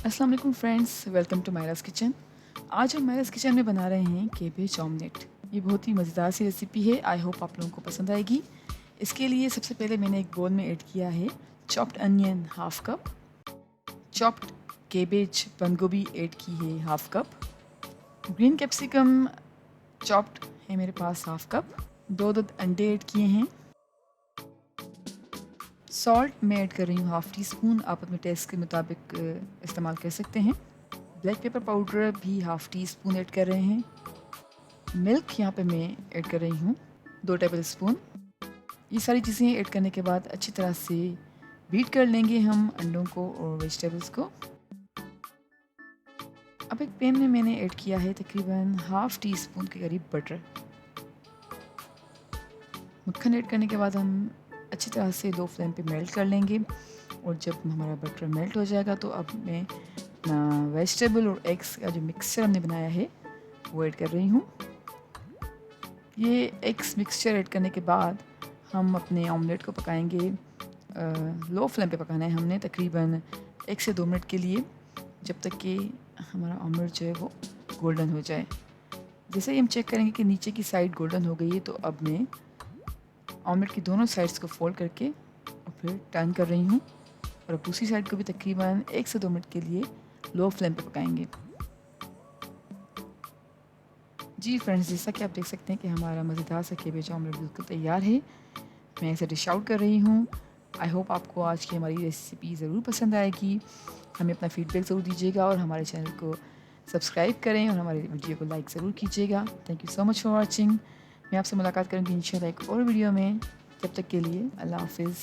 अस्सलाम वालेकुम friends, welcome to Myra's kitchen. आज हम मायरास किचन में बना रहे हैं केबेज ऑमलेट। ये बहुत ही मज़ेदार सी रेसिपी है। आई होप आप लोगों को पसंद आएगी। इसके लिए सबसे पहले मैंने एक बोल में ऐड किया है chopped onion half cup, chopped cabbage बंद गोभी ऐड की है half cup, green capsicum chopped है मेरे पास हाफ कप, दो अंडे ऐड किए हैं। सॉल्ट मैं ऐड कर रही हूँ हाफ़ टी स्पून, आप अपने टेस्ट के मुताबिक इस्तेमाल कर सकते हैं। ब्लैक पेपर पाउडर भी हाफ़ टी स्पून ऐड कर रहे हैं। मिल्क यहाँ पे मैं ऐड कर रही हूँ 2 टेबल स्पून। ये सारी चीज़ें ऐड करने के बाद अच्छी तरह से बीट कर लेंगे हम अंडों को और वेजिटेबल्स को। अब एक पैन में मैंने ऐड किया है तकरीबन हाफ़ टी स्पून के करीब बटर। मक्खन ऐड करने के बाद हम अच्छी तरह से लो फ्लेम पे मेल्ट कर लेंगे और जब हमारा बटर मेल्ट हो जाएगा तो अब मैं अपना वेजिटेबल और एग्स का जो मिक्सचर हमने बनाया है वो ऐड कर रही हूँ। ये एग्स मिक्सचर ऐड करने के बाद हम अपने ऑमलेट को पकाएंगे। लो फ्लेम पे पकाना है हमने तकरीबन 1 से 2 मिनट के लिए, जब तक कि हमारा ऑमलेट जो है वो गोल्डन हो जाए। जैसे ही हम चेक करेंगे कि नीचे की साइड गोल्डन हो गई है तो अब मैं ऑमलेट की दोनों साइड्स को फोल्ड करके और फिर टर्न कर रही हूँ और अब दूसरी साइड को भी तकरीबन 1 से 2 मिनट के लिए लो फ्लेम पे पकाएंगे। जी फ्रेंड्स, जैसा कि आप देख सकते हैं कि हमारा मज़ेदार सा केबेज ऑमलेट बिल्कुल तैयार है। मैं इसे डिश आउट कर रही हूँ। आई होप आपको आज की हमारी रेसिपी ज़रूर पसंद आएगी। हमें अपना फीडबैक ज़रूर दीजिएगा और हमारे चैनल को सब्सक्राइब करें और हमारे वीडियो को लाइक ज़रूर कीजिएगा। Thank you so much for watching. मैं आपसे मुलाकात करूँगी इंशाल्लाह एक और वीडियो में। तब तक के लिए अल्लाह हाफिज़।